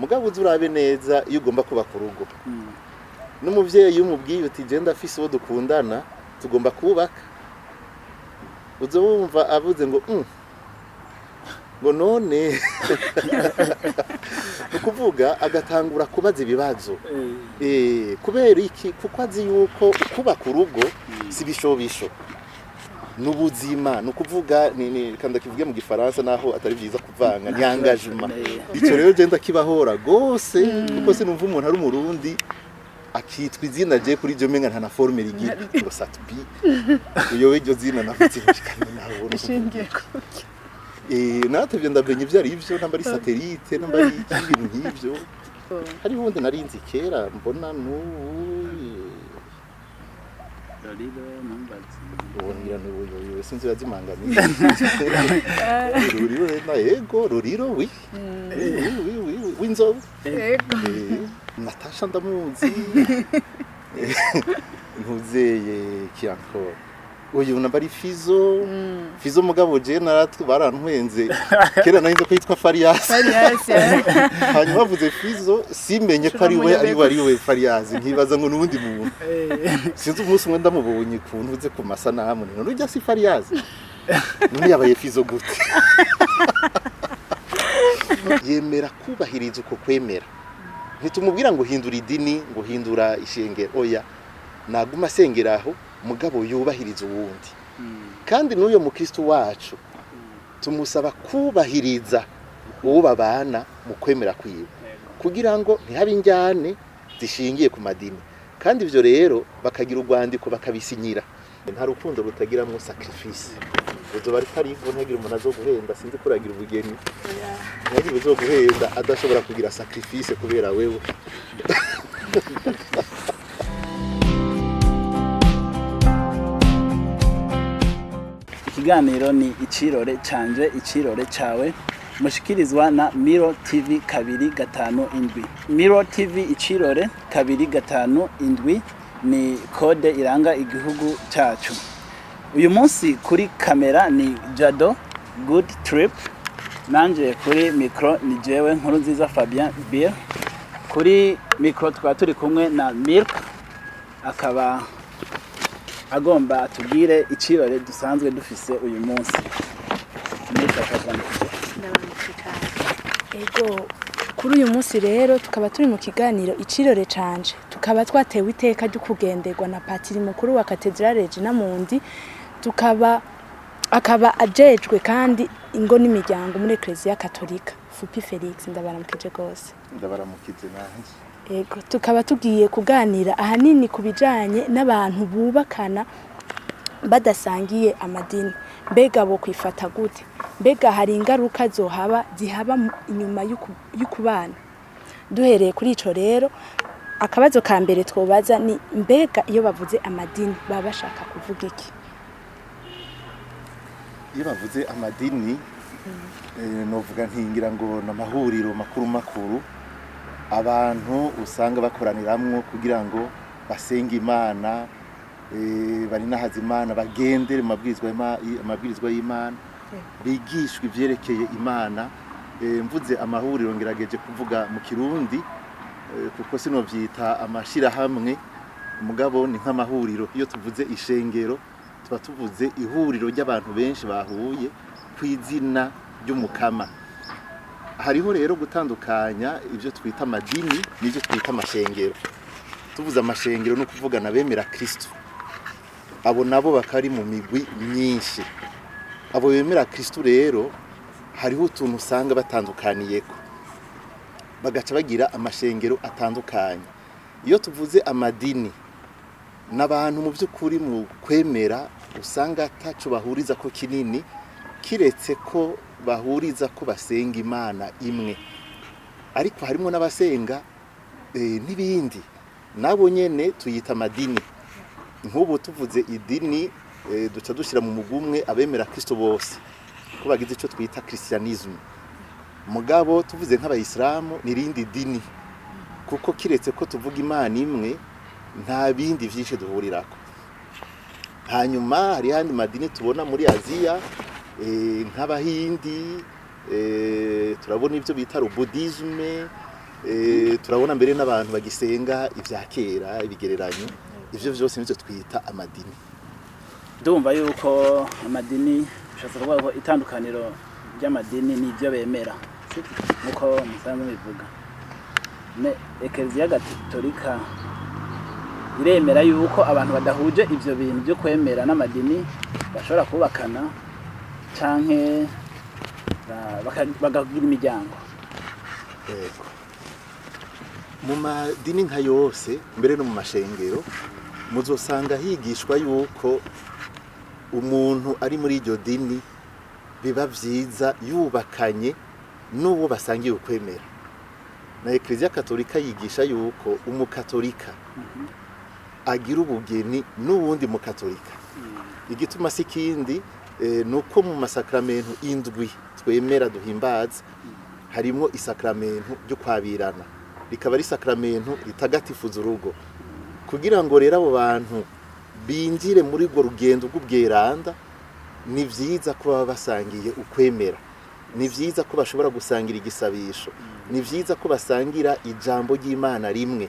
mugabo uzurabe neza iyo ugomba kuba ku rugo n'umuvyeyi umubwiye uti je ndafise uwo dukundana tugomba kubaka uzumva avuze ngo none ukuvuga agatangura kubaza ibibazo kubera iki kuko azi yuko kubaka urugo si bishobisho n'ubuzima nukuvuga ni kandi kivuge mu gifaransa naho atari byiza kuvanga ni engagement ico rero je ndakibahora gose kuko sinumva umuntu ari umurundi akitwa izina je kuri je menga ntana forme rigira ngo satbi uyo wejo zina nafite bikanye naho ishingiye kuki natevye ndamenye ivyo ari ivyo namba ari satellite namba ari ibintu nk'ivyo hari wundi narinzi kera mbona Roriro numbazi ubonira n'uyo sinzi yazimangani Roriro na ego Roriro oui winzo yego Natasha ndamuzi ntuzeye kianko uyu nabari Fizo mugabo je naratu barantwenze kera narinze ko yitwa Farias hanyuma bavuze Fizo simenye ko ari we Farias nkibaza ngo nubundi muntu sinzi umunsi umwe ndamubonye kuntu uze ku masanamu none urya si Farias none yabaye Fizo gute yemera kubahiriza uko kwemera ntitumubwira ngo hindura idini ngo hindura ishengero oya naguma asengeraho mugabo yubahiriza uwundi kandi n'uyo mukristo wacu tumusaba kubahiriza uwo babana mu kwemera kwiwe kugira ngo ntihabe injyane zishingiye ku madini kandi ivyo rero bakagira urwandiko bakabisinyira nta rukundo rutagiramwo sacrifice uzo bari kariho ntagira umuntu azoguhenda sinzi kuragira ubugeni ntagira uzoguhenda adashobora kugira sacrifice kubera wewe ikiganiro ni icirore canje icirore cawe mushikirizwa na Miro TV 257 Miro TV icirore 257 ni kode iranga igihugu cyacu uyu munsi kuri kamera ni Jado Good Trip nanje kuri micro ni jewe nkuru nziza Fabien Bier kuri micro twa turi kumwe na Milk akaba agomba atubwire icirore dusanzwe dufise uyu munsi ego kuri uyu munsi rero tukaba turi mu kiganiro icirore canje tukaba twatewe iteka ryo kugenderwa na patiri mukuru wa Cathedrale Regina Mundi akaba ajejwe kandi ingo n'imiryango muri Ecclesia Katolika Fupi Felix ndabaramukije gose ndabaramukije nanje ego tukaba tugiye kuganira ahanini kubijanye n'abantu bubakana badasangiye amadini mbega bo kwifata gute mbega hari ingaruka zihaba inyuma y'ukubana duhereye kuri ico rero akabazo ka mbere twobaza ni mbega iyo bavuze amadini baba bashaka kuvuga iki iyo bavuze amadini novuga ntingira ngo namahuriro makuru abantu usanga bakoraniramwo kugira ngo basenge Imana bari nahaza Imana bagendere amabwirizwa y'Imana bigishwe ivyerekeye Imana mvuze amahuriro ngerageje kuvuga mu Kirundi kuko sino vyita amashira hamwe mugabo ni nk'amahuriro iyo tuvuze ishengero tuba tuvuze ihuriro ry'abantu benshi bahuye kw'izina ry'umukama hariho rero gutandukanya ivyo twita amadini n'ivyo twita amashengero tuvuze amashengero no kuvugana bemera Kristo abo nabo bakari mu migwi myinshi abo bemera Kristo rero hariho utuntu usanga batandukaniyeko bagaca bagira amashengero atandukanye iyo tuvuze amadini n'abantu mu by'ukuri mu kwemera usanga atacu bahuriza ko kinini kiretse ko bahuriza ko basenga Imana imwe ariko harimo n'abasenga n'ibindi nabo nyene tuyita amadini nk'ubu tuvuze idini duca dushira mu mugumwe abemera Kristo bose ko bagize ico twita Christianisme mugabo tuvuze nk'abayisilamu nirindi dini kuko kiretse ko tuvuga Imana imwe nta bindi vyinshi duhurirako hanyuma hari handi madini tubona muri Aziya nk'abahindi turabona ivyo bita Buddhisme turabona mbere n'abantu bagisenga ivya kera ibigereranyo ivyo vyose nivyo twita amadini. Ndumva yuko amadini bishatse kuvuga ko itandukaniro ry'amadini n'ivyo bemera nkuko musanzwe bivuga. Ekereziya Gatolika iremera yuko abantu badahuje ivyo bintu byo kwemera n'amadini bashobora kubakana canke bagagira imiryango. Yego. Mu madini nka yose mbere no mu mashengero muzosanga higishwa yuko umuntu ari muri iryo dini biba vyiza yubakanye n'uwo basangiye ukwemera. Na Eklezia Katolika yigisha yuko umukatolika agira ubugeni n'uwundi mukatolika. Igituma sikindi nuko mu masakramentu indwi twemera duhimbaza harimo isakramentu ryo kwabirana, rikaba ari sakramentu ritagatifuza urugo, kugira ngo rero abo bantu binjire muri go rugendo rw'ubweranda. Ni vyiza ko baba basangiye ukwemera, ni vyiza ko bashobora gusangira igisabisho, ni vyiza ko basangira ijambo ry'Imana rimwe.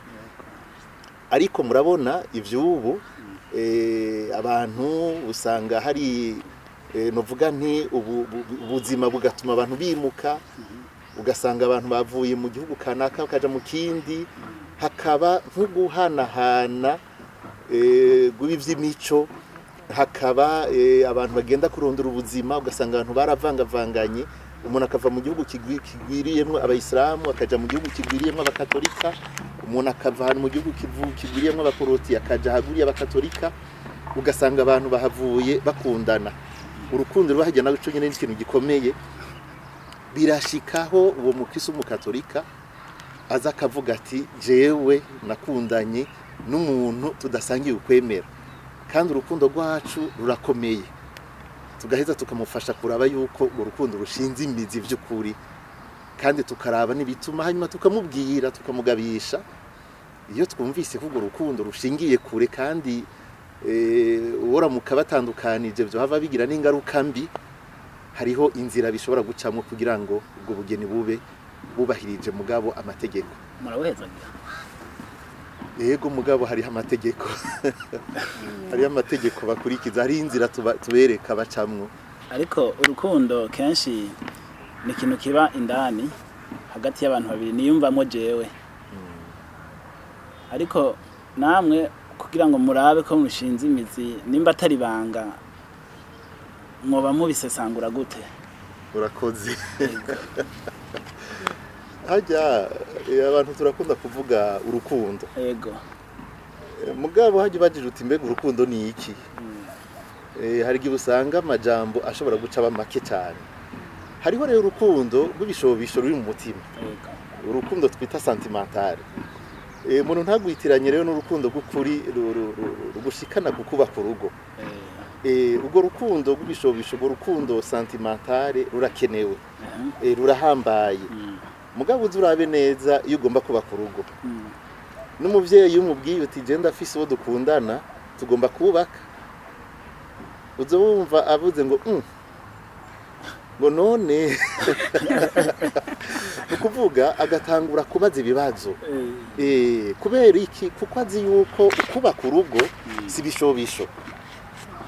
Ariko murabona ivyubu abantu usanga hari novuga nti ubuzima bugatuma abantu bimuka, ugasanga abantu bavuye mu gihugu kanaka bakaja mu kindi, hakaba nk'uguhanahana gw'ivy'imico, hakaba abantu bagenda kurondera ubuzima, ugasanga abantu baravangavanganye. Umuntu akava mu gihugu kigwiriyemwo abayisilamu akaja mu gihugu kigwiriyemwo abakatolika, umuntu akava hano mu gihugu kigwiriyemwo abaporoti akaja haguriye abakatolika, ugasanga abantu bahavuye bakundana. Urukundo rwahajya naco nyene n'ikintu gikomeye. Birashikaho uwo mukristo w'umukatolika aza akavuga ati jewe nakundanye n'umuntu tudasangiye ukwemera, kandi urukundo rwacu rurakomeye. Tugaheza tukamufasha kuraba yuko urukundo rushinze imizi vy'ukuri, kandi tukaraba n'ibituma, hanyuma tukamubwira tukamugabisha. Iyo twumvise ko urukundo rushingiye kure kandi ora mukabatandukanije byo hava bigira n'ingaruka mbi, hariho inzira bishobora gucamwo kugira ngo ubwo bugeni bube bubahirije mugabo amategeko. Murawuhezaga? Yego mugabo hariho amategeko. Hariho amategeko bakurikiza, hari inzira tubereka bacamwo. Ariko urukundo kenshi ni ikintu kiba indani hagati y'abantu babiri, niyumvamo jewe. Ariko namwe kugira ngo murabe ko mushinze imizi nimba atari banga mwoba mubisesangura gute? Urakoze. Hajya abantu turakunda kuvuga urukundo. Yego. Mugabo hajya bagije uti mbega urukundo ni iki? Hari gihe usanga amajambo ashobora guca bamake cyane. Hariho rero urukundo rw'ibishobisho ruri mu mutima. Yego. Urukundo twita sentimental. Umuntu ntagwitiranye rero n'urukundo rw'ukuri rugushikana kukubaka urugo. Ubwo rukundo rw'ibishobisho, ubwo rukundo sentimental rurakenewe. Rurahambaye. Mugabo uzurabe neza iyo ugomba kubaka urugo. N'umuvyeyi umubwiye uti je ndafise uwo dukundana tugomba kubaka, uzumva avuze ngo none ukuvuga agatangura kubaza ibibazo. Kubera iki? Kuko azi yuko kubaka urugo si bishobisho,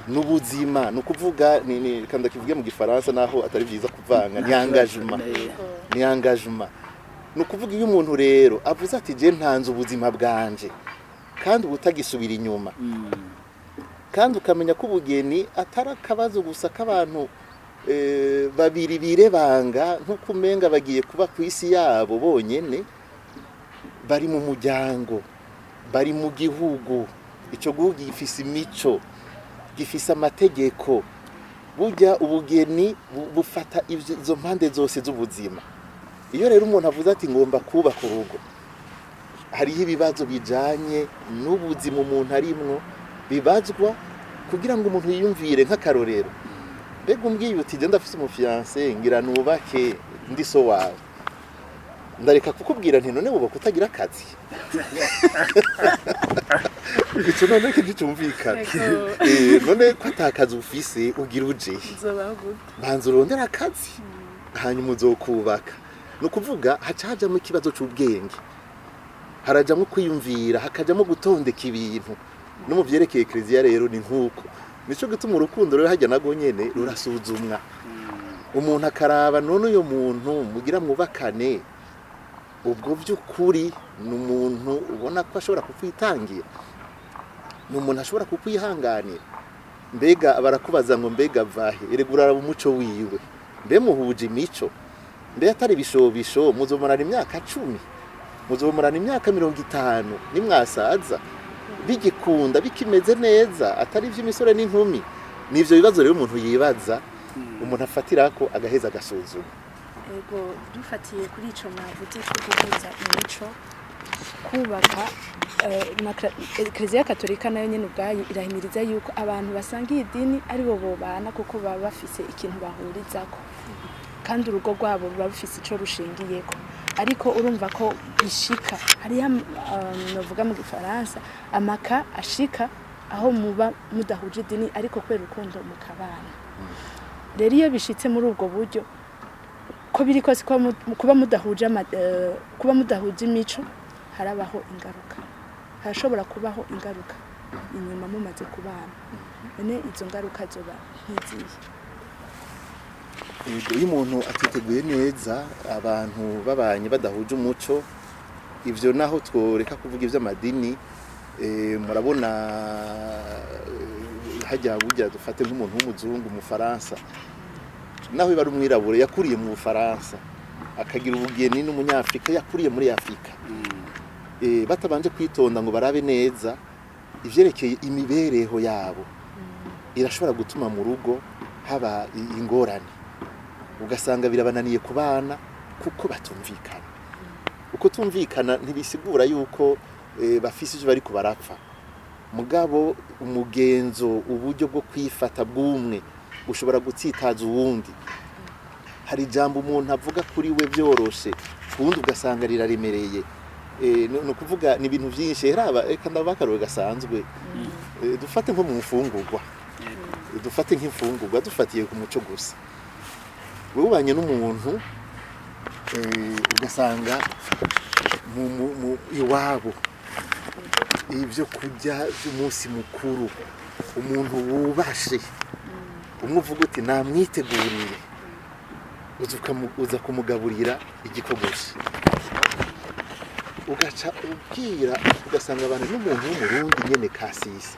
n'ubuzima, nukuvuga ni kanda kivuge mu gifaransa naho atari vyiza kuvanga, ni engagement. Ni engagement. Nukuvuga iyo umuntu rero avuze ati je ntanze ubuzima bwanje kandi ubutagisubira inyuma, kandi ukamenya ko ubugeni atari akabazo gusa k'abantu babiri birebanga nkuko umenga bagiye kuba ku isi yabo bonyene, bari mu muryango, bari mu gihugu. Ico gihugu gifise imico, gifise amategeko. Burya ubugeni bufata izo mpande zose z'ubuzima. Iyo rero umuntu avuze ati ngomba kubaka urugo, hariho ibibazo bijanye n'ubuzima umuntu arimwo bibazwa kugira ngo umuntu yiyumvire nk'akarorero. Mbega umbwiye uti je ndafise umufiance ngira nubake ndi so wawe, ndareka kukubwira nti none uba kutagira akazi? Ico none kicumvikana. None ko atakazi ufise ugira uje, banza urondera akazi hanyuma uzokubaka. no kuvuga hacajamo ikibazo c'ubwenge harajamo kwiyumvira hakajamo gutondeka ibintu no mu vyerekeye eklezia rero ni nkuko nico gituma urukundo rero hajya nago nyene rurasuzumwa umuntu akaraba none uyo muntu mugira mwubakane ubwo by'ukuri ni umuntu ubona ko ashobora kukwitangira ni umuntu ashobora kukwihanganira mbega barakubaza ngo mbega vahe eregurara umuco wiwe mbe muhuje imico mbe atari bishobisho muzomurana imyaka 10 muzomurana imyaka 50 nimwasaza bigikunda bikimeze neza atari iby'imisore n'inkumi nivyo bibazo rero umuntu yibaza umuntu afatirako agaheza agasuzuma ego dufatiye kuri ico mwavuze cyo guhuza imico kubaka Eklezia Katolika nayo nyene ubwayo irahimiriza yuko abantu basangiye idini ari bo bobana kuko baba bafise ikintu bahurizako kandi urugo rwabo ruba rufise ico rushingiyeko ariko urumva ko bishika hariya novuga mu gifaransa amaka ashika aho muba mudahuje idini ariko kwera urukundo mukabana rero iyo bishitse muri ubwo buryo ko biri kose kuba mudahuje imico harabaho ingaruka harashobora kubaho ingaruka inyuma mumaze kubana none izo ngaruka zoba nkiziye iyo umuntu atiteguye neza abantu babanye badahuje umuco ivyo naho tworeka kuvuga ivy'amadini murabona hajya burya dufate nk'umuntu w'umuzungu mu Faransa naho bari umwirabure yakuriye mu Faransa akagira ubugeni n'umunyafrika yakuriye muri Afrika batabanje kwitonda ngo barabe neza ivyerekeye imibereho yabo irashobora gutuma mu rugo haba ingorane ugasanga birabananiye kubana kuko batumvikana uko tumvikana ntibisigura yuko bafise ivyo bariko barapfa mugabo umugenzo uburyo bwo kwifata bw'umwe ushobora gutsitaza uwundi hari ijambo umuntu avuga kuri we byoroshe kundi ugasanga riraremereye no kuvuga ni ibintu byinshi heraba eka ndabakarwe gasanzwe dufate nko mu mfungurwa dufate nk'imfungurwa dufatiye ku muco gusa ubanye n'umuntu ugasanga mu iwabo ibyo kurya by'umunsi mukuru umuntu wubashe umwe uti namwiteguriye uza kumugaburira igikogoshi ugaca ubwira ugasanga abantu n'umuntu w'umurundi nyene kasisi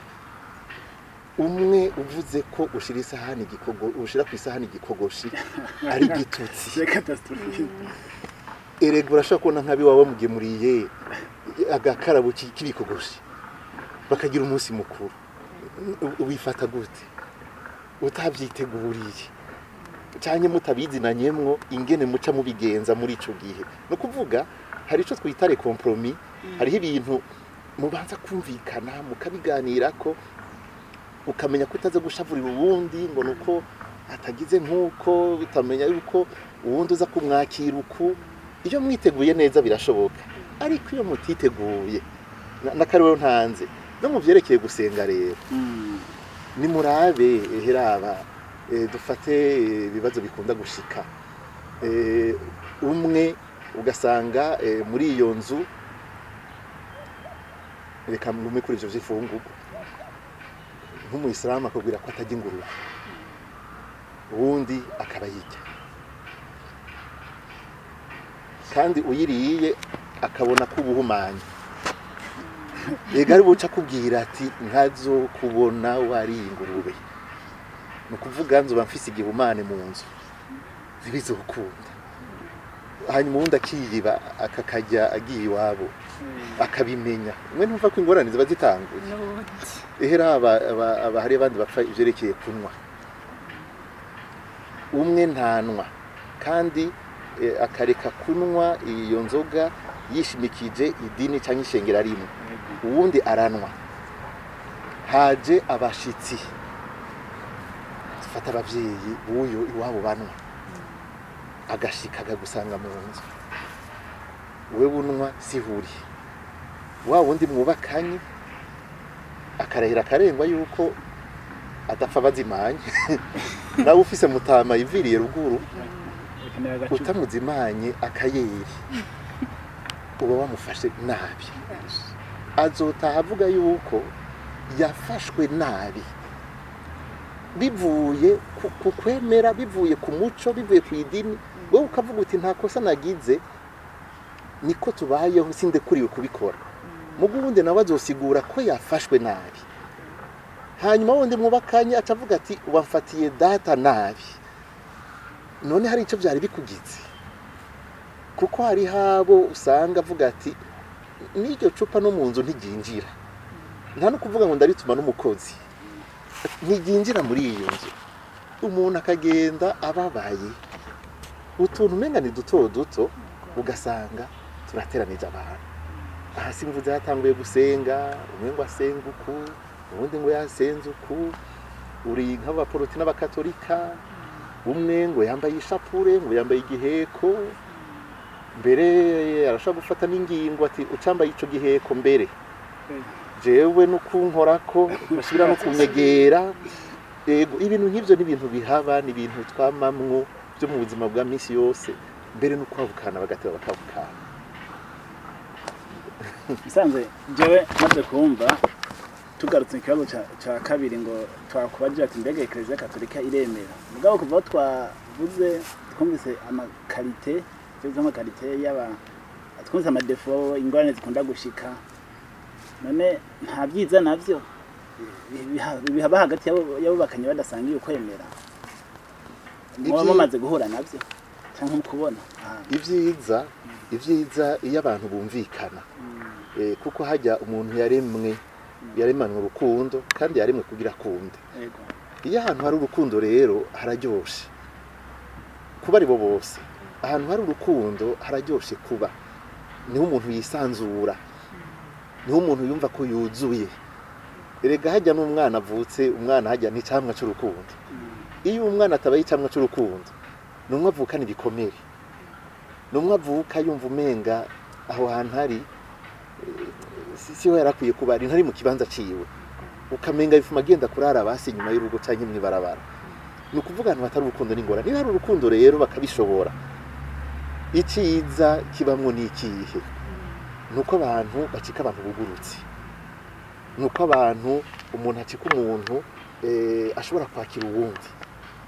umwe uvuze ko ushira isahani ushira ku isahani igikogoshi ari gitutsi erega urashaka kubona nkabi wawe mugemuriye agakarabo k'ibikogoshi bakagira umunsi mukuru wifata gute utabyiteguriye cyane mutabizinanyemwo ingene muca mubigenza muri ico gihe no kuvuga hari ico twitare compromis hariho ibintu mubanza kumvikana mukabiganirako ukamenya ko utaze gushavurira uwundi ngo nuko atagize nkuko bitamenya yuko uwundi uza kumwakira uku iyo mwiteguye neza birashoboka ariko iyo mutiteguye nakarero ntanze no mu vyerekeye gusenga rero ni murabe heraba dufate ibibazo bikunda gushika umwe ugasanga muri iyo nzu reka mume kuri ivyo vy'ifungurwa nk'umuyisilamu akabwira ko atajya ingurube uwundi akaba yijya kandi uyiriye akabona ko ubuhumanye ega ari buca kubwira ati nkazo kubona wariye ingurube no kuvuga nzo bamfise igihumane mu nzu ntibizokunda hanyuma uwundi akiyiba akakajya agiye iwabo akabimenya mwe ntumva ko ingorane ziba zitanguye ehera aba hari abandi bapfa ivyerekeye kunwa umwe ntanwa kandi akareka kunwa iyo nzoga yishimikije idini cyangwa ishengera rimwe uwundi aranwa haje abashitsi fata abavyeyi uyo iwabo banwa agashika agusanga mu nzu we bunwa sihuri wa wundi mwubakanye akarahira akarengwa yuko adapfa bazimanye nawe ufise mutama yiviriye ruguru utamuzimanye akayeri uba wamufashe nabi, azotaha avuga yuko yafashwe nabi bivuye ku kwemera, bivuye ku muco, bivuye ku idini. Wowe ukavuga uti nta kosa nagize, niko tubayeho, sindekuriwe kubikora. Mugu wundi nawe azosigura ko yafashwe nabi, hanyuma wundi mwubakanye acavuga ati wamfatiye data nabi, none hari icyo byari bikugize. Kuko hari habo usanga avuga ati n'iryo cupa no mu nzu ntiginjira, nta no kuvuga ngo ndarituma n'umukozi, ntiginjira muri iyo nzu. Umuntu akagenda ababaye, utuntu umenga ni duto duto, ugasanga turateranije abantu. Aha simvuze yatanguye gusenga, umwe ngo asenga uku, ubundi ngo yasenze uku, uri nk'abaporoti n'abakatolika, umwe ngo yambaye ishapure, ngo yambaye igiheko, mbere arashaka gufata n'ingingo ati ucambaye ico giheko mbere jewe nukunkorako usubira no kunyegera. Ibintu nk'ivyo ni ibintu bihaba, ni ibintu twamamwo byo mu buzima bwa misi yose, mbere no kwavukana bagateba bakavukana. Isanzwe jewe maze kumva tugarutse ikibazo ca kabiri ngo twakubajije ati mbega Eklezia Katolika iremera, mugabo kuva twavuze twumvise amakarite z'amakarite y'aba twumvise amadefo, ingorane zikunda gushika, none nta byiza navyo bihaba hagati y'abubakanye badasangiye ukwemera, muba mumaze guhura navyo cyangwa kubona ibyiza iyo abantu bumvikana, kuko hajya umuntu yaremanwe urukundo kandi yaremwe kugira kunde. Iyo ahantu hari urukundo rero hararyoshe kuba ari bo bose, ahantu hari urukundo hararyoshe kuba, niho umuntu yisanzura, niho umuntu yumva ko yuzuye. Erega hajya n'umwana avutse, umwana hajya n'icamwa cy'urukundo. Iyo umwana atabaye icamwa cy'urukundo, numwe avukana ibikomere, numwe avuka yumva umenga aho hantu hari siho yarakwiye kuba, ari ntari mu kibanza ciwe, ukamenga bifuma agenda kurara basi nyuma y'urugo canke mwibarabara. Ni ukuvuga abantu batari urukundo n'ingora. Niba hari urukundo rero bakabishobora, iciza kibamwo n'ikihe? Nuko abantu bacika abantu bugurutse, nuko abantu umuntu acika umuntu ashobora kwakira uwundi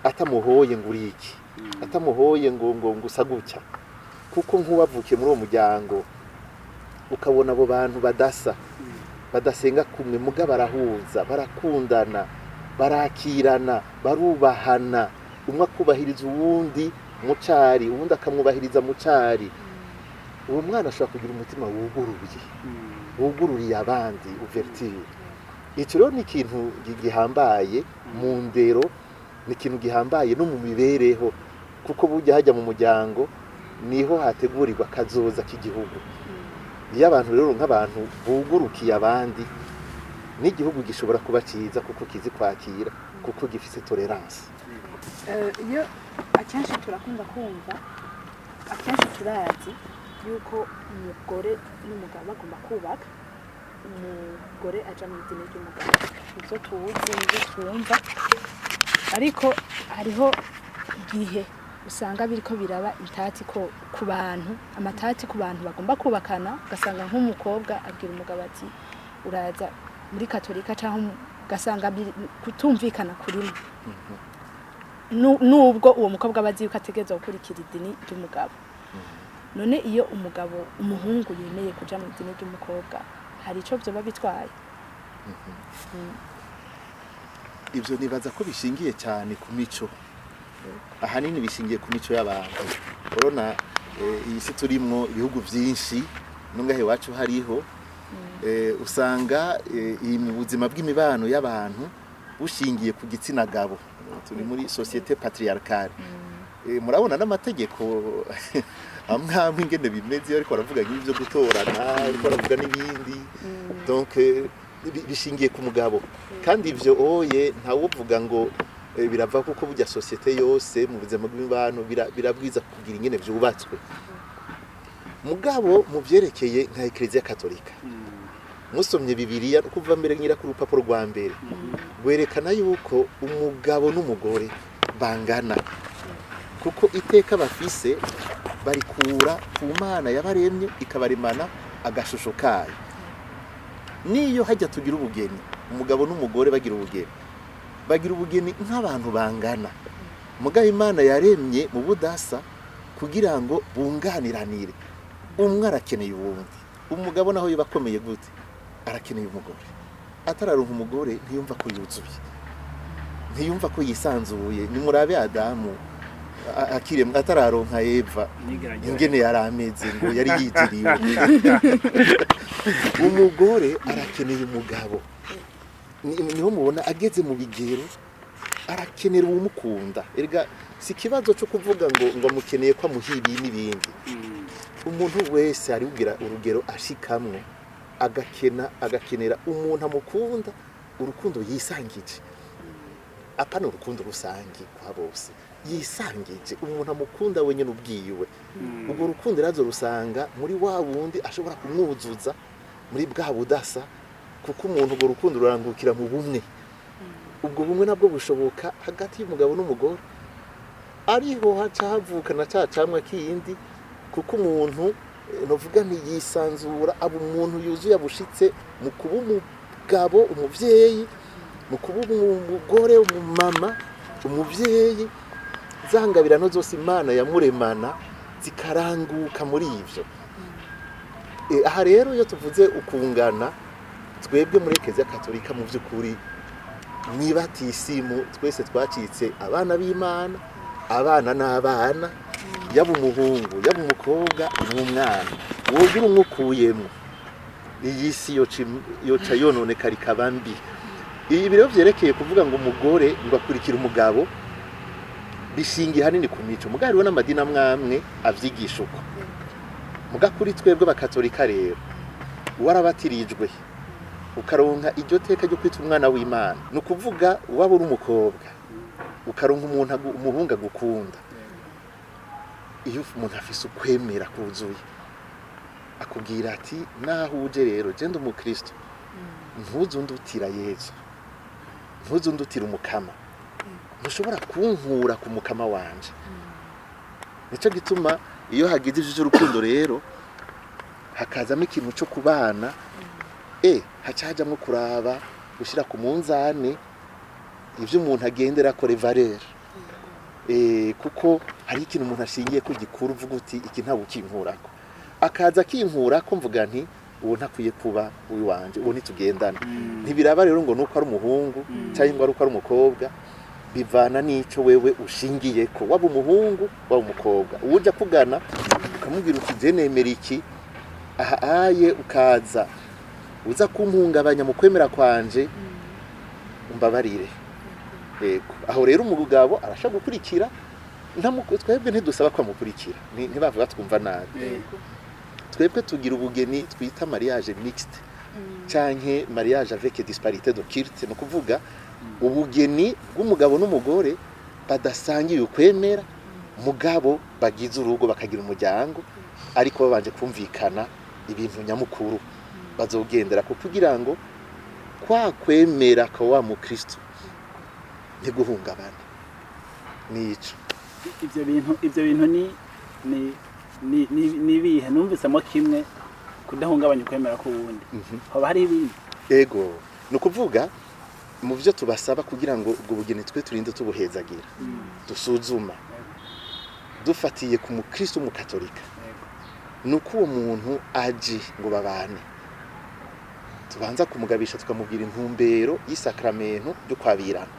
atamuhoye ngo uriki, atamuhoye ngo usa gutya. Kuko nk'uwavukiye muri uwo muryango ukabona abo bantu badasenga kumwe, muga barahuza, barakundana, barakirana, barubahana, umwe akubahiriza uwundi mucari, uwundi akamwubahiriza mucari, uwo mwana ashobora kugira umutima wugururiye abandi, ouverture. Icyo rero ni ikintu gihambaye mu ndero, ni ikintu gihambaye no mu mibereho, kuko burya hajya mu muryango niho hategurirwa kazoza k'igihugu. Iyo abantu rero nk'abantu bugurukiye abandi, n'igihugu gishobora kuba cyiza kuko kizi kwakira, kuko gifite tolerance. Iyo akenshi turakunda kumva, akenshi turazi yuko umugore n'umugabo bagomba kubaka, umugore aja mu idini ry'umugabo, ibyo tuzi n'ibyo twumva. Ariko hariho igihe usanga biriko biraba intati ko ku bantu, amatati ku bantu bagomba kubakana, ugasanga nk'umukobwa abwira umugabo ati uraza muri Katolika, cyangwa ugasanga kutumvikana kurimo. Nubwo uwo mukobwa bazi yuko ategerezwa gukurikira idini ry'umugabo. None iyo umuhungu yemeye kuja mu idini ry'umukobwa, hari ico byoba bitwaye? Ibyo nibaza ko bishingiye cyane ku mico, ahanini bishingiye ku mico y'abantu. Urabona iyi si turimwo ibihugu byinshi, nungahe wacu hariho usanga mu buzima bw'imibano y'abantu bushingiye ku gitsina gabo. Turi muri societe patriarcale, murabona n'amategeko amwe ingene bimeze, ariko baravuga nk'ibyo gutorana, ariko baravuga n'ibindi. Donc bishingiye ku mugabo, kandi ivyo ntawuvuga ngo birava kuko burya societe yose mu buzima bw'imibano birabwiza kugira ingene vyubatswe. Mugabo mu vyerekeye nka Eklezia Katolika, musomye Bibiliya kuva mbere nyira ku rupapuro rwa mbere, werekana yuko umugabo n'umugore bangana, kuko iteka bafise barikura ku Mana yabaremye ikabaremana agashusho kayo. Niyo hajya tugira ubugeni, umugabo n'umugore bagira ubugeni nk'abantu bangana, mugabo Imana yaremye mu budasa kugira ngo bunganiranire. Umwe arakeneye uwundi. Umugabo naho yoba akomeye gute arakeneye umugore. Atararonka umugore ntiyumva ko yuzuye, ntiyumva ko yisanzuye. Nimurabe Adamu akiremwa atararonka Eva ingene yarameze ngo yari yitiriwe. Umugore arakeneye umugabo, niho mubona ageze mu bigero arakenera uwumukunda. Erega si kibazo cyo kuvuga ngo amukeneye ko amuhibiye n'ibindi. Umuntu wese ari kugira urugero ashikamwe agakenera umuntu amukunda, urukundo yisangije. Apana urukundo rusangi kwa bose, yisangije umuntu amukunda wenyine ubwiwe. Ubwo rukundo razo rusanga muri wa wundi ashobora kumwuzuza muri bwa budasa, kuko umuntu ubwo rukundo rurangukira mu bumwe. Ubwo bumwe nabwo bushoboka hagati y'umugabo n'umugore. Ariho haca havukana camwa kindi, kuko umuntu novuga ntiyisanzura aba umuntu yuzuye abushitse mu kuba umugabo, umuvyeyi, mu kuba umugore, umumama, umuvyeyi. Zangabirano zose Imana yamuremana zikaranguka muri ivyo. Aha rero iyo tuvuze ukungana, twebwe muri Ekereziya Katolika mu by'ukuri mwibatisimu twese twacitse abana b'Imana, abana n'abana, yaba umuhungu yaba umukobwa n'umwana. Wogira umukuyemo iyi si yoca yononekara ikaba mbi. Ibi rero vyerekeye kuvuga ngo umugore ngo akurikira umugabo bishingiye hanini ku mico. Mugabo rero n'amadini amwamwe avyigisha uko. Mugakuri twebwe Abakatolika rero warabatirijwe ukaronka iryo teka ryo kwita umwana w'Imana. No kuvuga waba uri umukobwa ukaronka umuhungu agukunda. Iyo umuntu afise ukwemera kuzuye akubwira ati naho uje rero je ndi umukristo, ntuzundutira Yesu, ntuzundutira umukama, ntushobora kunkura ku mukama wanje. Nico gituma iyo hagize ivyo urukundo rero hakazamo ikintu cyo kubana, hacajamwo kuraba gushira ku munzane ivyo umuntu agendera ko valeur. Kuko hari ikintu umuntu ashingiye ko gikuru uvuga uti iki ntabu kinkurako, akaza kinkurako mvuga nti uwo ntakwiye kuba uwi wanje, uwo nitugendana. Ntibiraba rero ngo nuko ari umuhungu cyangwa nuko ari umukobwa, bivana n'ico wewe ushingiye ko, waba umuhungu waba umukobwa. Uja kugana ukamubwira uti je nemera iki, aha aye ukaza uza kumpungabanya mu kwemera kwanje, umbabarire. Yego, aho rero umugabo arasha gukurikira, twebwe ntidusaba ko amukurikira, ntibavuga twumva nabi. Twebwe tugira ubugeni twita mariage mixte canke mariage avec disparité de culte. No kuvuga ubugeni bw'umugabo n'umugore badasangiye ukwemera, mugabo bagize urugo bakagira umuryango, ariko babanje kumvikana ibintu nyamukuru bazogendera ko kugira ngo kwa kwemera ko wa mu Kristo ntiguhungabana. Nico ivyo bintu ni bihe numvisemo kimwe kudahungabanya ukwemera ko wundi. Haba hari ibindi. Ego, no kuvuga mu byo tubasaba kugira ngo ubwo bugeni twe turinde tubuhezagira, dusuzuma dufatiye ku mukristo umukatolika, nuko uwo muntu aje ngo babane, tubanza kumugabisha tukamubwira intumbero y'isakramento ryo kwabirana.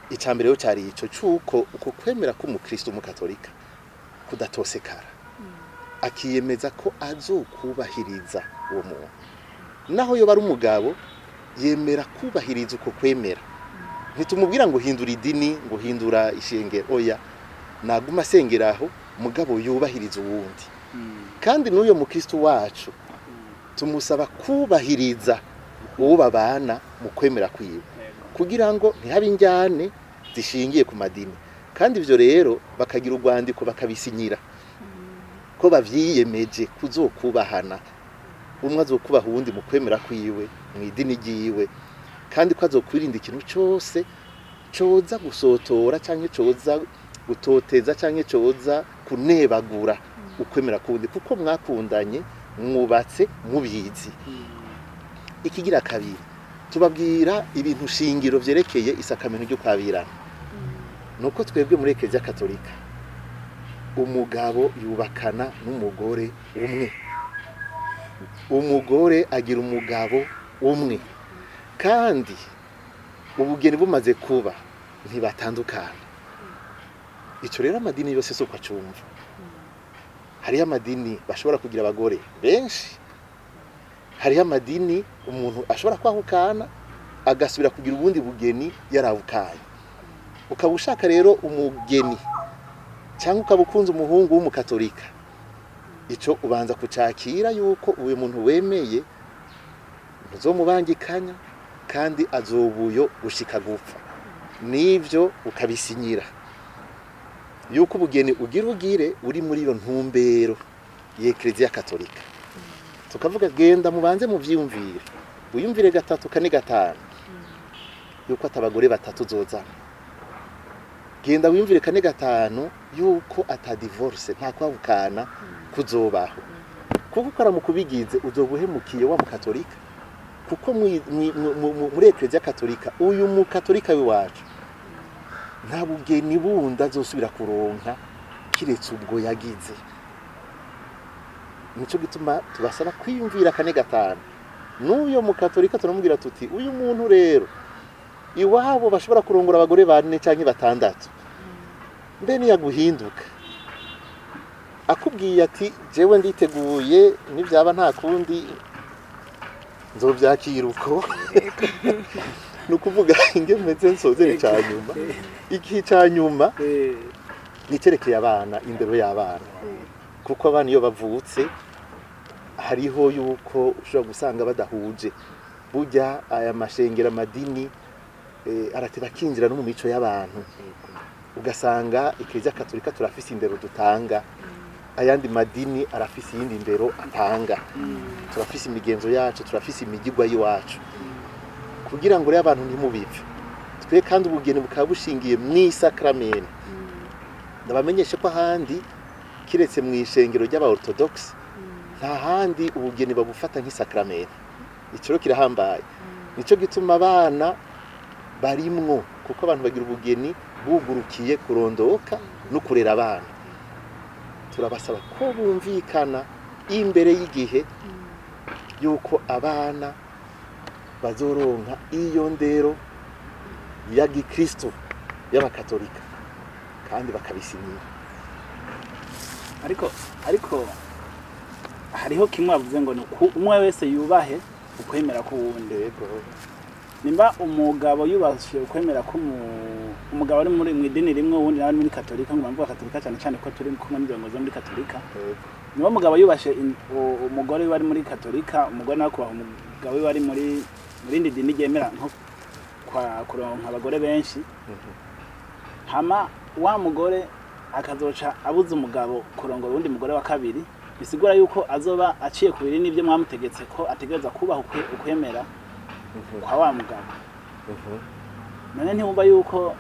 Icambere yo cyari ico cyuko uko kwemera ko umukristo umukatolika kudatosekara, akiyemeza ko azokubahiriza uwo muntu. Naho yo bari umugabo yemera kubahiriza uko kwemera. Ntitumubwira ngo hindura idini, ngo hindura ishengero, oya, naguma asengeraho mugabo yubahiriza uwundi. Kandi n'uyo mukristo wacu tumusaba kubahiriza uwo babana mu kwemera kwiwe, kugira ngo ntihabe injyane zishingiye ku madini. Kandi ivyo rero bakagira urwandiko bakabisinyira ko bavyiyemeje kuzokubahana, umwe azokubaha uwundi mu kwemera kwiwe mu idini ryiwe, kandi ko azokwirinda ikintu cyose coza gusotora canke coza gutoteza canke coza kunebagura ukwemera kundi kuko mwakundanye mwubatse mubizi. Ikigira kabiri tubabwira ibintu shingiro vyerekeye isakamento ryo kwabirana. Nuko twebwe muri Eklezia Katolika umugabo yubakana n'umugore umwe, umugore agira umugabo umwe, kandi ubugeni bumaze kuba ntibatandukana. Ico rero amadini yose soko acumva. Hariho amadini bashobora kugira abagore benshi, hariho amadini umuntu ashobora kwahukana agasubira kugira ubundi bugeni yaravukanye. Ukaba ushaka rero umugeni cyangwa ukaba ukunze umuhungu w'umukatolika, ico ubanza kucakira yuko uyu muntu wemeye ntuzomubangikanya kandi azobuyo gushika gupfa. Nivyo ukabisinyira yuko ubugeni ugire uri muri iyo ntumbero y'Eklezia Katolika. Tukavuga genda mubanze mu vyiyumvire, uyumvire 3 kane 5 yuko atabagore 3 uzozana. Genda wiyumvire 4 5 yuko ata divorce nta kwavukana kuzobaho. Kuko ukora mu kubigize uzobuhemukiye wa mukatolika. Kuko muri Eklezia Katolika uyu mukatolika wiwacu nta bugeni bunda azosubira kuronka kiretse ubwo yagize. Nico gituma tubasaba kwiyumvira 4 5. N'uyo mukatolika turamubwira tuti uyu muntu rero iwabo bashobora kurongora abagore 4 canke 6. Mbe niyaguhinduka akubwiye ati jewe nditeguye nivyaba nta kundi nzovyakira uko. Nukuvuga ingemeze nsozere cyanyuma. Iki cyanyuma niterekeye abana, indero y'abana. Kuko abana iyo bavutse hariho yuko ushobora gusanga badahuje. Burya aya mashengera madini aratira kinjira no mu mico y'abantu. Ugasanga Eklezia Katolika turafise indero dutanga, ayandi madini arafise yindi ndero atanga. Turafise imigenzo yacu, turafise imigirwa yiwacu. Kugira ngo rero abantu ntimubive. Twe kandi ubugeni bukaba bushingiye mw'isakramento. Ndabamenyeshe ko handi kiretse mw'ishengero ry'aba Orthodox nta handi ubugeni babufata nk'isakramento. Icyo kirahambaye. Nico gituma abana barimwo kuko abantu bagira ubugeni bugurukiye kurondoka no kurera abana. Turabasaba ko bumvikana imbere y'igihe yuko abana bazoronka iyo ndero ya gikristo y'abakatolika kandi bakabisinyira. Ariko hariho kimwe avuze ngo umwe wese yubahe ukwemera ko wundi. Nimba umugabo yubashye ukwemera ko umugabo ari muri mwidini rimwe wundi nawe muri katolika, ngo bamvuga katolika cyane cyane ko turi kumwe n'indongo zo muri katolika. Niba umugabo yubashye umugore wari muri katolika, umugore nawe kubaha umugabo wari muri rindi dini ryemera nko kuronka abagore benshi, hama wa mugore akazoca abuza umugabo kurongora undi mugore wa kabiri, bisigura yuko azoba aciye ku biri n'ibyo mwamutegetse ko ategereza kubaha ukwemera kwa wa mugabo. None ntiwumva yuko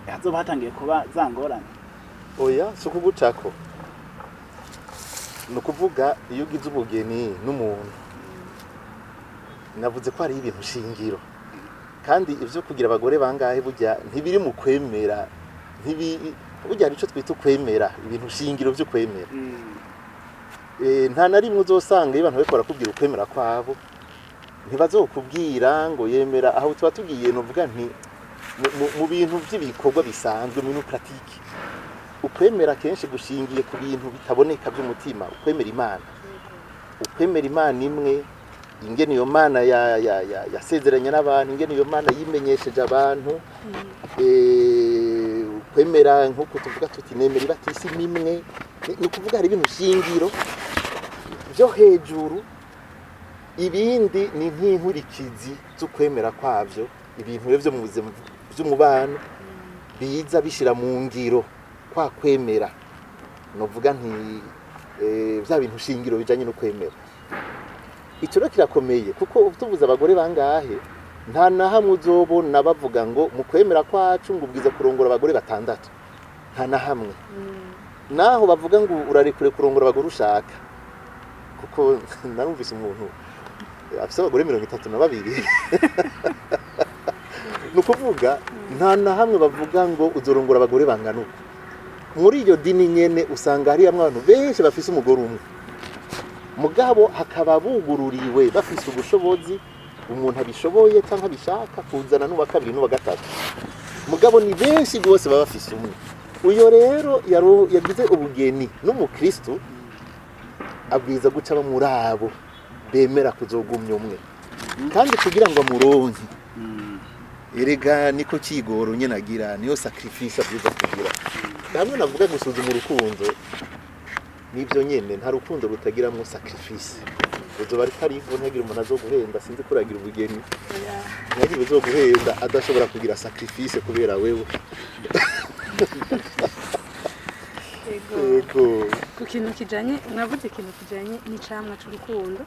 hazoba hatangiye kuba zangorane? Oya, suko gucako. Nukuvuga iyo ugize ubugeni n'umuntu, navuze ko ari ibintu shingiro. Kandi ivyo kugira abagore bangahe burya ntibiri mu kwemera, burya arico twita kwemera, ibintu shingiro byo kwemera. Nta na rimwe uzosanga abantu bariko barakubwira ukwemera kwabo, ntibazokubwira ngo yemera aho tuba tugiye. Novuga nti mu bintu by'ibikorwa bisanzwe mu pratique, ukwemera kenshi gushingiye ku bintu bitaboneka by'umutima. Ukwemera Imana, ukwemera Imana imwe, ingene iyo Mana yasezeranye n'abantu, ingene iyo Mana yimenyesheje abantu. Ukwemera nk'uko tuvuga tuti nemera ibatisi imwe, ni kuvuga hari ibintu shingiro byo hejuru. Ibindi ni nk'inkurikizi z'ukwemera kwavyo, ibintu byo mu buzima by'umubano biza bishira mu ngiro kwa kwemera. Novuga nti bya bintu shingiro bijanye no kwemera. Icyo rero kirakomeye kuko tuvuze abagore bangahe, nta na hamwe uzobona bavuga ngo mu kwemera kwacu ngo ubwiza kurongora abagore 6. nta na hamwe naho bavuga ngo urarekure kurongora abagore ushaka kuko narumvise umuntu afise abagore 32 ni ukuvuga nta na hamwe bavuga ngo uzorongora abagore bangana uko muri iyo dini nyene usanga hari abantu benshi bafise umugore umwe mugabo hakaba bugururiwe bafise ubushobozi umuntu abishoboye cyangwa abishaka kuzana n'uwa kabiri n'uwa gatatu mugabo ni benshi rwose baba bafise umwe uyo rero yagize ubugeni n'umukristo abwiza guca muri abo bemera kuzogumya umwe kandi kugira ngo amuronke erega niko kigoro nyene agira niyo sacrifice abwiza kugira hamwe navuga gusuzuma urukundo nibyo nyene nta rukundo rutagiramwo sacrifice uzo bari karivu ntagira umuntu azoguhenda sinzi kuragira ubugeni ntagira uzoguhenda adashobora kugira sacrifice kubera wewe ego ku kintu kijanye mwavuze ikintu kijanye n'icamwa c'urukundo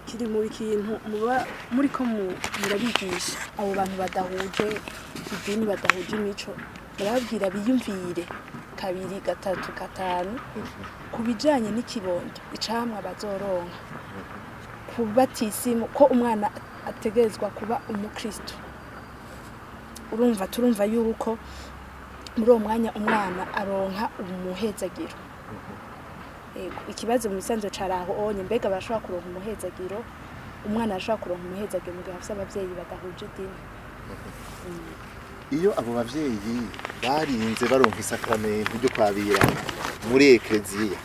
kiri mu kintu muba muri ko murabigisha abo bantu badahuje idini badahuje imico murababwira biyumvire 2, 3, 5 kubijanye n'ikibondo icamwa bazoronka kubatisimu ko umwana ategezwa kuba umukristo turumva yuko muri uwo mwanya umwana aronka umuhezagiro ikibazo mu bisanzwe caraho onye mbega bashobora kuronka umuhezagiro umwana ashobora kuronka umuhezagiro mu gihe afite abavyeyi badahuje idini iyo abo bavyeyi barinze baronka isakramento ryo kwabira muri ekleziya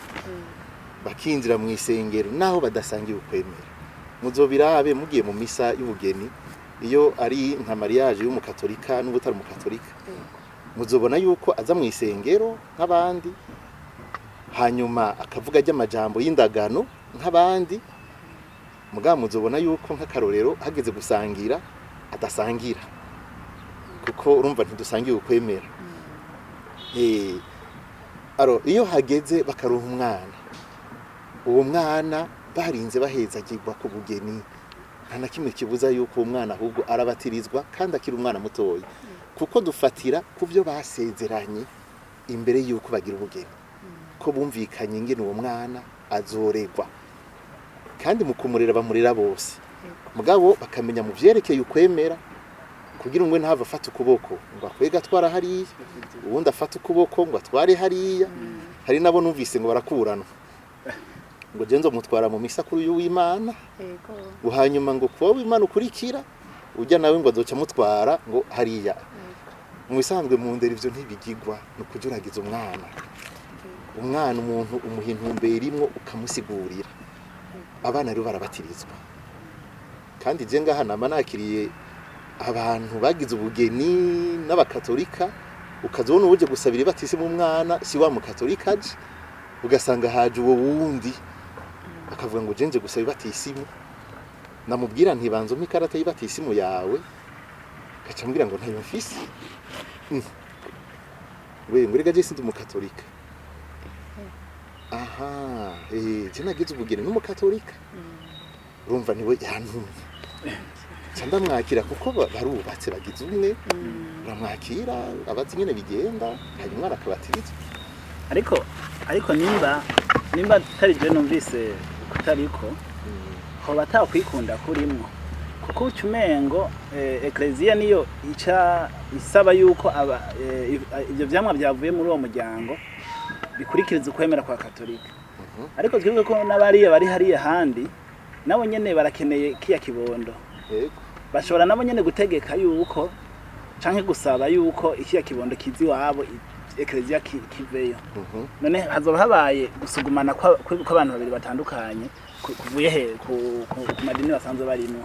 bakinjira mu isengero naho badasangiye ukwemera muzobirabe mugiye mu misa y'ubugeni iyo ari nka mariage y'umukatolika n'ubutari umukatolika muzobona yuko aza mu isengero nk'abandi hanyuma akavuga ry'amajambo y'indagano nk'abandi mugabo muzobona yuko nk'akarorero hageze gusangira adasangira kuko urumva ntidusangiye ukwemera iyo hageze bakaruha umwana uwo mwana barinze bahezagirwa ku bugeni nta na kimwe kibuza yuko uwo mwana ahubwo arabatirizwa kandi akiri umwana mutoya kuko dufatira ku byo basezeranye imbere yuko bagira ubugeni ko bumvikanye ingene uwo mwana azoregwa kandi mu kumurera bamurera bose mugabo bakamenya mu vyerekeye ukwemera kugira ngo ntava afata ukuboko ngo akwega atwara hariya ubundi afata ukuboko ngo atware hariya hari nabo numvise ngo barakuranwa ngo genzo mutwara mu misakuru y'Imana hanyuma ngo kuba w'Imana ukurikira ujya nawe ngo azoca mutwara ngo hariya mu bisanzwe mu ndera ivyo ntibigigwa no kujuragiza umwana umuntu umuhintumbere imwo ukamusigurira abana rero barabatirizwa kandi je ngaha namanakiriye abantu bagize ubugeni n'abakatolika ukazobona uje gusabira batisi mu mwana si wa mukatolika aje ugasanga haje uwo wundi akavuga ngo jenje gusaba batisimu namubwira ntibanzo mikarata y'ibatisimu yawe gacambwira ngo ntayo mfise we ngurega je sindi umukatolika aha je nagize ubugeni n'umukatolika urumva niwe yantumye cyanda mwakira kuko barubatse bagize umwe uramwakira abazi nyene bigenda hanyuma arakabatirizwa ariko nimba tari je numvise kutariko ho batakwikunda kurimwo kuko ucumengo ekleziya niyo ica isaba yuko ivyo vyamwa byavuye muri uwo muryango bikurikiriza ukwemera kwa katolika ariko twebwe ko n'abariya bari hariya handi nabo nyene barakeneye kiya kibondo bashobora nabo nyene gutegeka yuko canke gusaba yuko ikiya kibondo kizi wabo ekleziya kiveyo none hazoba habaye gusugumana kw'abantu babiri batandukanye kuvuye he ku madini basanzwe barimo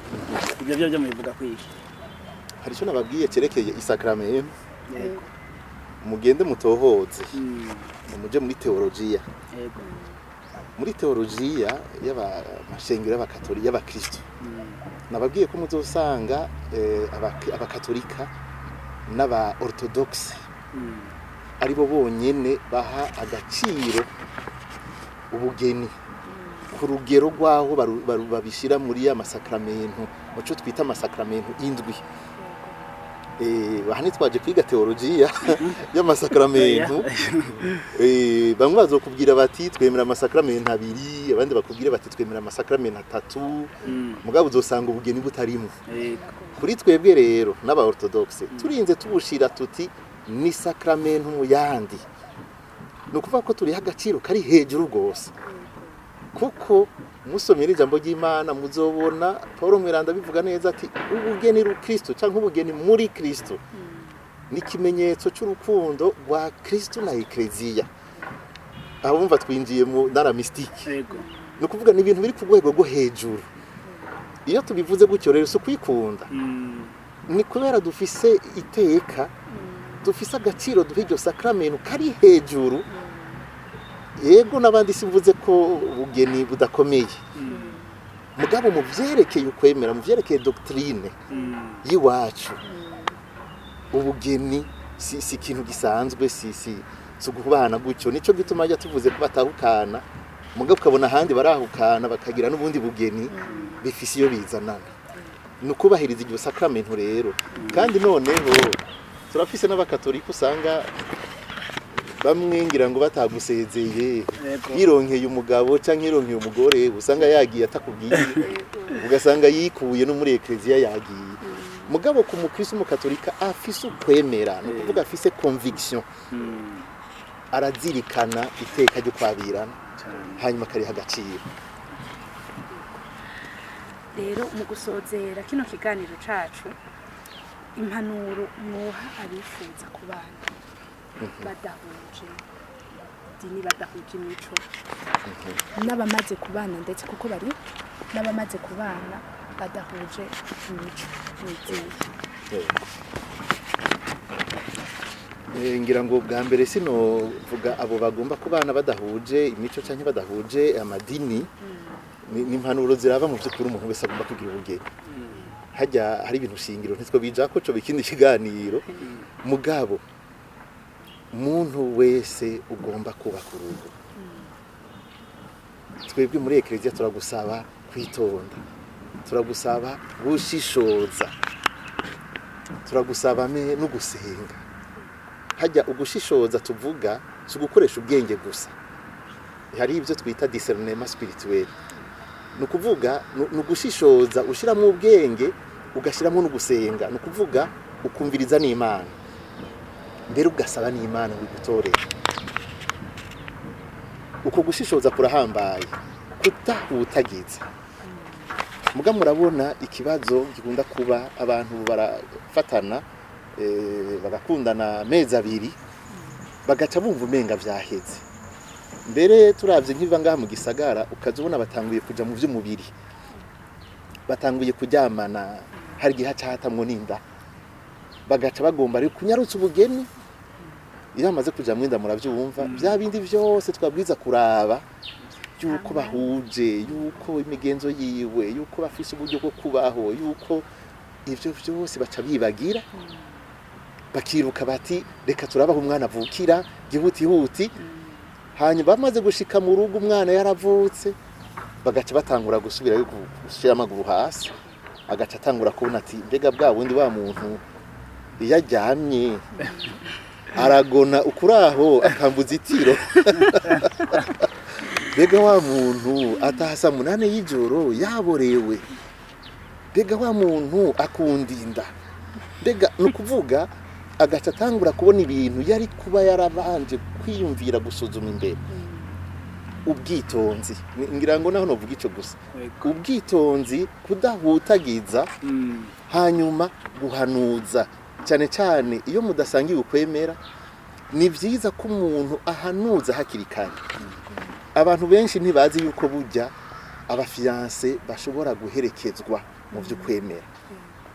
ivyo byo mubivuga kwiki hari cyo nababwiye cerekeye isakramento mugende mutohoze muje muri teologiya muri teologiya y'abamashengero y'abakatolika y'abakristo nababwiye ko muzosanga abakatolika n'aba orthodoxe aribo bonyene baha agaciro ubugeni ku rugero rwaho babishira muri ya masakramento muco twita amasakramento indwi aha ntitwaje kwiga teologiya y'amasakramentu bamwe bazokubwira bati twemera amasakramentu 2 abandi bakubwira bati twemera amasakramentu 3 mugabo uzosanga ubugeni butarimo kuri twebwe rero n'aba orthodoxe turinze tubushira tuti ni sakramentu mu yandi no kuvuga ko turi hagaciro kari hejuru rwose kuko musomera ijambo ry'Imana muzobona Paulo Mweranda bivuga neza ati ubugeni ru Kristo cyangwa ubugeni muri Kristo ni kimenyetso cy'urukundo rwa Kristo na Ecclesia aho bumva twinjiye mu ndara mystique no kuvuga ni ibintu biri ku rwego rwo hejuru iyo tubivuze gutyo rero so kwikunda ni kubera dufise iteka dufise agaciro duhiryo sakramento kari hejuru yego nabandi sivuze ko ubugeni budakomeye mugabo mu vyerekeye ukwemera mu vyerekeye doctrine yiwacu ubugeni si ikintu gisanzwe si kubana gutyo nico gituma ajya tuvuze ko batahukana mugabo ukabona ahandi barahukana bakagira n'ubundi bugeni bifise iyo bizanana nukubahiriza iryo sakramento rero kandi noneho turafise n'abakatolika usanga bamwe ngira ngo batagusezeye yironkeye umugabo canke yironkeye umugore usanga yagiye atakubwiye ugasanga yikuye no muri Ecclesia yagiye mugabo ku mukristo umukatolika afise ukwemera no kuvuga afise conviction arazirikana iteka ryo kwabirana hanyuma kari hagaciro rero mu gusozera kino kiganiro cacu impanuro mwoha abifuza kubana badahuje dini badahuje imico n'abamaze kubana ndetse kuko bari n'abamaze kubana badahuje imico ngira ngo bwa mbere sino vuga abo bagomba kubana badahuje imico cyangwa badahuje amadini ni impanuro zirava mu by'ukuri umuntu wese agomba kugira ubugeni hajya hari ibintu shingiro ntitwo bija ko cyo bikindi kiganiro mugabo umuntu wese ugomba kubaka urugo twebwe muri Ecclesia turagusaba kwitonda turagusaba gushishoza turagusaba no gusenga hajya ugushishoza tuvuga si gukoresha ubwenge gusa hari ibyo twita discernement spirituel no kuvuga no gushishoza ushiramo ubwenge ugashiramo no gusenga no kuvuga ukumviriza n'Imana mbere ugasaba n'Imana wigutorera uko gushishoza kurahambaye kutahutagiza muga murabona ikibazo gikunda kuba abantu barafatana bagakundana mezi abiri bagaca bumva umenga vyaheze mbere turavye nkiva ngaha mu gisagara ukazubona batanguye kuja mu vy'umubiri batanguye kuryamana hari gihe hacatamwo n'inda bagaca bagomba ari kunyarutsa ubugeni iyo amaze kuja mwinda muravyumva bya bindi vyose twabwiza kuraba yuko bahuje yuko imigenzo yiwe yuko bafise uburyo bwo kubaho yuko ivyo vyose baca bibagira bakiruka bati reka turabaho umwana avukira gihuti huti hanyuma bamaze gushika mu rugo umwana yaravutse bagaca batangura gusubira gushira amaguru hasi agaca atangura kubona ati mbega bwa wundi wa muntu yaryamye aragona ukuraho akambuza itiro mbega wa muntu atahasa 8 y'ijoro yaborewe mbega wa muntu akundinda mbega nukuvuga agaca atangura kubona ibintu yari kuba yarabanje kwiyumvira gusuzuma imbere ubwitonzi ngira ngo naho novuga ico gusa ubwitonzi kudahutagiza hanyuma guhanuza cyane cyane iyo mudasangiye ukwemera ni vyiza ko umuntu ahanuza hakiri kare abantu benshi ntibazi yuko burya abafiance bashobora guherekezwa mu vy'ukwemera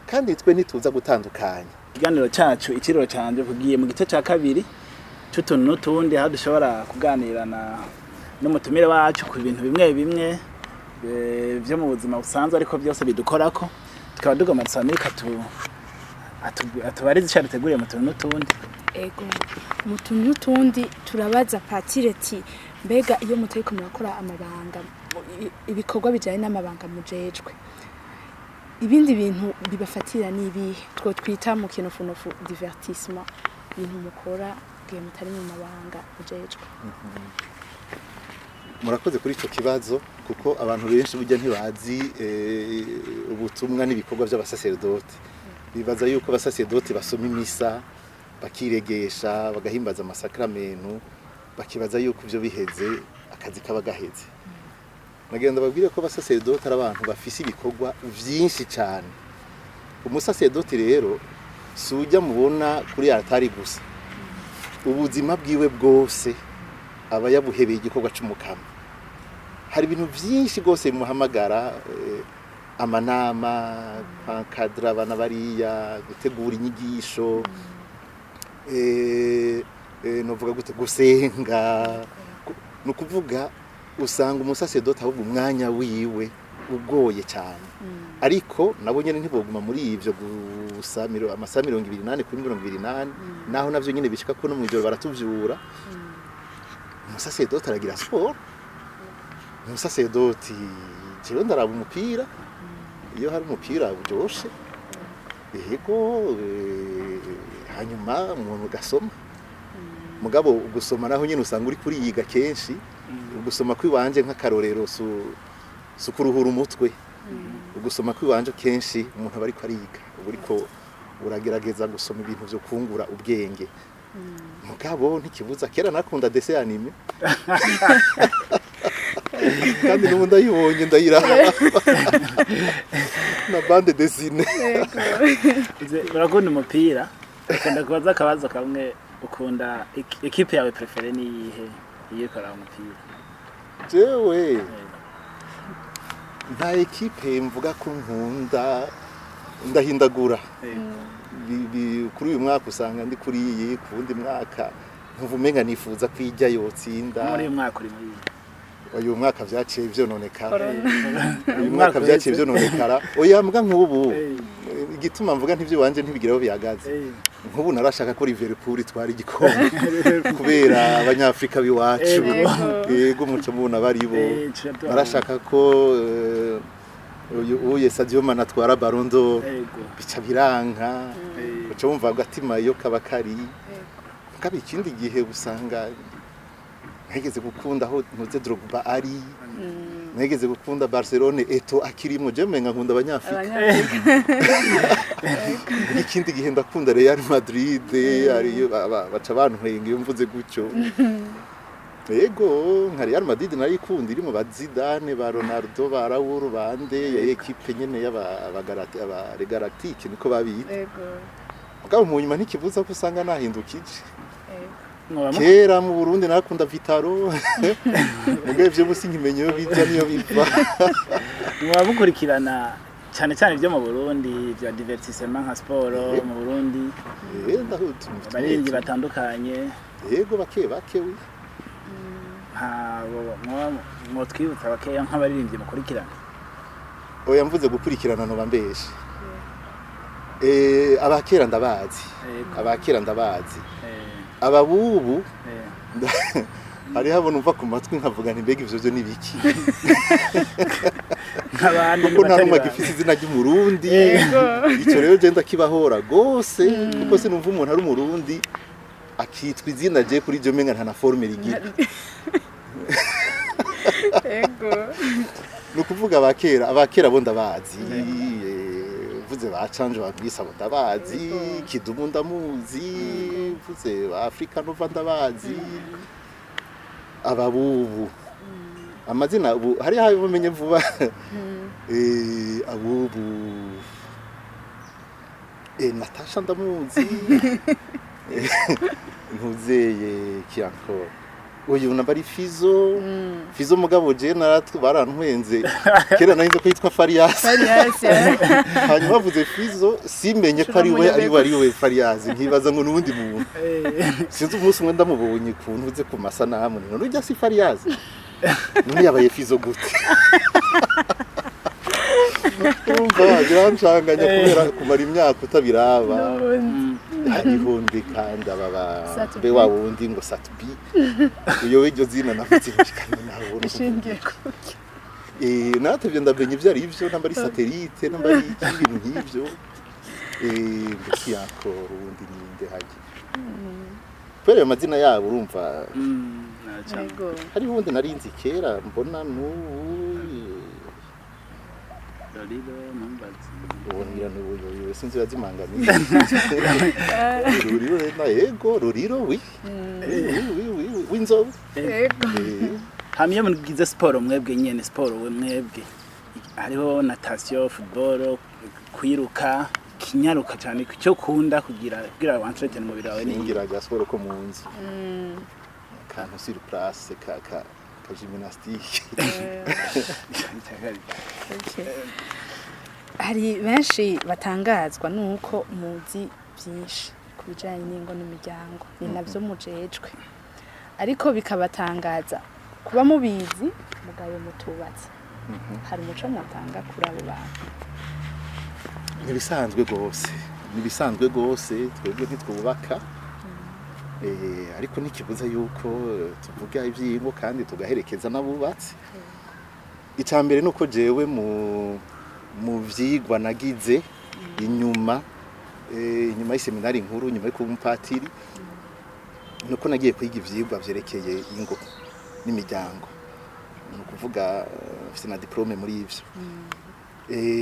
kandi twe nituza gutandukanya ikiganiro cyacu ikiriro canje kugiye mu gice cya kabiri cy'utuntu n'utundi aho dushobora kuganirana n'umutumire wacu ku bintu bimwe bimwe byo mu buzima busanzwe ariko byose bidukorako tukaba dugomba Samika atubarize icyo duteguriye mu tuntu n'utundi ego mu tuntu n'utundi turabaza patireti mbega iyo mutariko murakora amabanga ibikorwa bijanye n'amabanga mujejwe ibindi bintu bibafatira nibihe two twita mu kinofunofu divertissement ibintu mukora gihe mutari mu mabanga ujejwe murakoze kuri ico kibazo kuko abantu benshi burya ntibazi ubutumwa n'ibikorwa by'abasacerdote bibaza yuko abasacerdote basoma imisa bakiregesha bagahimbaza amasakramentu bakibaza yuko ivyo biheze akazi kaba gaheze nagenda babwire ko abasacerdote ari abantu bafise ibikorwa vyinshi cyane umusacerdote rero sujya mubona kuri altari gusa ubuzima bwiwe bwose aba yabuhebeye igikorwa c'umukama hari ibintu byinshi gose bimuhamagara amanama kwankadra abana bariya gutegura inyigisho novuga gute gusenga nukuvuga usanga umusacerdote ahubwo umwanya wiwe ugoye cyane ariko nabo nyene ntiboguma muri ivyo gusamiro amasaha 28 kuri 28 naho navyo nyene bishika ko no mwijoro baratuvyura umusacerdote aragira sport umusacerdote jewe ndaraba umupira iyo hari umupira uryoshe yego hanyuma umuntu gasoma mugabo gusoma naho nyene usanga uri kuri yiga kenshi gusoma kwiwanje nk'akarorero sukuruhura umutwe ugusoma kwiwanje kenshi umuntu aba ariko ariga uriko uragerageza gusoma ibintu byo kungura ubwenge mugabo ntikibuza kera nakunda dessin anime kandi n'ubu ndayibonye ndayiraba na bande dessinée urakunda umupira ukunda kubaza akabazo kamwe ukunda equipe yawe prefere ni iyihe iyo ukora umupira jewe nta equipe mvuga ko nkunda ndahindagura kuri uyu mwaka usanga ndi kuri iyi kundi mwaka ntuvumenga nifuza kwijya yotsinda muri uyu mwaka uri muri uyu mwaka vyaciye vyononekara uyu mwaka vyaciye vyononekara oya mbwa nk'ubu igituma mvuga ntivyo wanje ntibigiraho bihagaze nk'ubu narashaka ko Liverpool twari igikombe kubera abanyafrika biwacu yego muco mubona baribo narashaka ko uyu Sadio Mane atwara Ballon d'Or bica biranka muco bumva agatima iyo kaba kari kabi ikindi gihe usanga nageze gukunda aho ntuze Drogba ari nageze gukunda Barcelone Eto akirimo je menga nkunda abanyafrika ikindi gihe ndakunda Real Madrid ariyo baca bantwenga iyo mvuze gutyo yego nka Real Madrid narikunda irimo ba Zidane ba Ronaldo ba Raul bande ya equipe nyene y'aba Galactique niko babita yego mugabo mu nyuma ntikibuza ko usanga nahindukije kera mu Burundi narakunda Vitaro mugabe byo musi nkimenyeyo bijya niyo biva mwabukurikirana cyane cyane byo mu Burundi bya divertissement nka sport mu Burundi abaririmbyi batandukanye yego bake we mo twibutsa bake nk'abaririmbyi mukurikirana oya mvuze gukurikirana no bambeshe abakera ndabazi ababubu hari habona umva ku matwi nkavuga nti mbega ivyo byo nibiki nk'abandi kuko nta numva gifite izina ry'umurundi icyo rero je ndakibahora gose kuko sinumva umuntu ari umurundi akitwa izina je kuri je menga nta na forme rigira yego nukuvuga abakera bo ndabazi vuze bacanje babwisa ndabazi Kidumu ndamuzi vuze Afrika Nova ndabazi ababubu amazina ubu hari hayo bamenye vuba abubu Natasha ndamuzi ntuzeye kianko uyu nabari Fizo mugabo je barantwenze kera nahinze ko yitwa Farias hanyuma bavuze Fizo simenye ko ari we Farias nkibaza ngo nubundi muntu sinzi umunsi umwe ndamubonye kuntu uze ku masanamu none ujya si Farias none yabaye Fizo gute umva birancanganya kubera kumara imyaka utabiraba harihundi kandi ababa be wawundi ngo Satbi uyo w'iryo zina nafite bikanye naho ishingiye kuki natevye ndamenye ivyo ari byo namba ari satellite namba ari ibintu nk'ivyo mbese yakora ubundi ninde haje kubera ayo mazina yabo urumva hari ubundi narinzi kera mbona Roriro numbazi ubonira n'ubuyoyo sinzi bazimangamiye Roriro na yego Roriro wi winzo yego hamye mugize sport mwebwe nyene sport we mwebwe hariho natation football kwiruka kinyaruka cyane cyo kunda kugira wantreten mu birawe ni ngira gasoro ko munzi kantu sur place ka gymnastique hari benshi batangazwa nuko muzi byinshi kubijanye n'ingo n'imiryango ni navyo mujejwe ariko bikabatangaza kuba mubizi mugabe mutubatse hari umuco mwatanga kuri abo bantu nibisanzwe gose twebwe ntitwubaka ariko nikibuza yuko tuvuga ivyingo kandi tugaherekeza nabubatse icambere nuko jewe mu vyigwa nagize inyuma y'iseminari nkuru nyuma yo kuba umupatiri nuko nagiye kwiga ivyigwa vyerekeye ingo n'imiryango nukuvuga mfite na diplome muri ivyo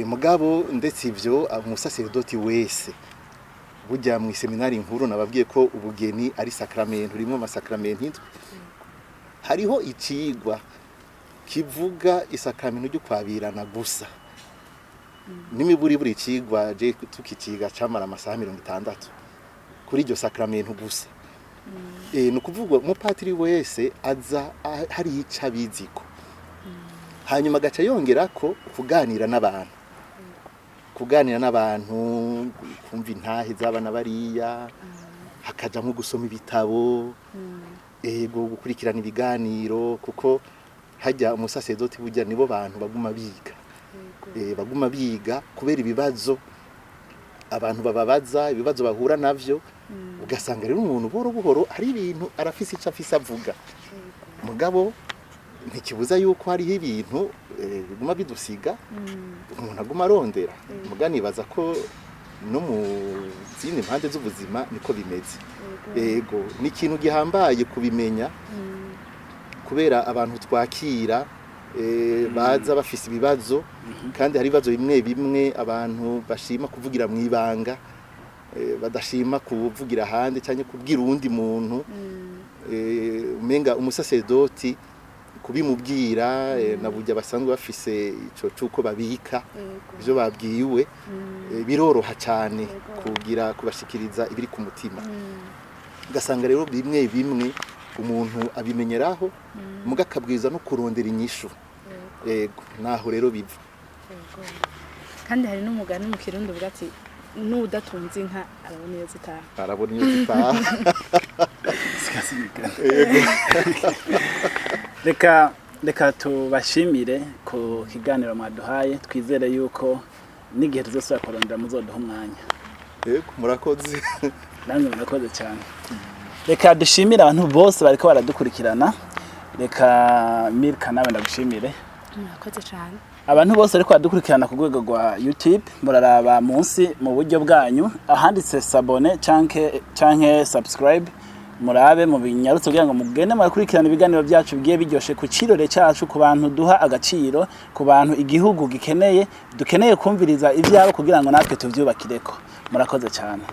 mugabo ndetse ivyo umusaserdoti wese burya mu seminari nkuru nababwiye ko ubugeni ari sakramento rimwe amasakramento indwi hariho icigwa kivuga isakramento ryo kwabirana gusa nimiburi buri cigwa je tukiciga camara amasaha 60 kuri iryo sakramento gusa nukuvuga umupatiri wese aza hari icabiziko hanyuma gaca yongera ko kuganira n'abantu kumva intahe z'abana bariya hakaja nko gusoma ibitabo gukurikirana ibiganiro kuko hajya umusaserdoti burya nibo bantu baguma biga kubera ibibazo abantu bababaza ibibazo bahura navyo ugasanga rero umuntu buhoro hari ibintu arafise ico afise avuga mugabo ntikibuza yuko hariho ibintu biguma bidusiga umuntu aguma arondera muganibaza ko no mu zindi mpande z'ubuzima niko bimeze yego ni ikintu gihambaye kubimenya kubera abantu twakira baza bafise ibibazo kandi hari ibibazo bimwe abantu bashima kuvugira mu ibanga badashima kuvugira ahandi cyane kubwira uwundi muntu umenga umusaserdoti kubimubwira nabujya basanzwe bafise ico cuko babika ivyo babwiwe biroroha cyane kugira kubashikiriza ibiri ku mutima gasanga rero bimwe umuntu abimenyeraho muga kabwiza no kurondera inyishu yego naho rero biva kandi hari n'umugani mu kirundo uvuga ati n'udatunze inka arabona iyo zitaha reka tubashimire ku kiganiro mwaduhaye twizere yuko n'igihe tuzosubira kurondera muzoduha umwanya yego murakoze namwe murakoze cyane reka dushimire abantu bose bariko baradukurikirana reka Milka nawe ndagushimire murakoze cyane abantu bose ariko baradukurikirana ku rwego rwa YouTube muraraba munsi mu buryo bwanyu ahanditse sabone canke subscribe murabe mu binyarutse kugira ngo mugende murakurikirana ibiganiro byacu bigiye biryoshe ku kirore cyacu ku bantu duha agaciro ku bantu igihugu dukeneye kumviriza ibyabo kugira ngo natwe tuvyubakireko murakoze cyane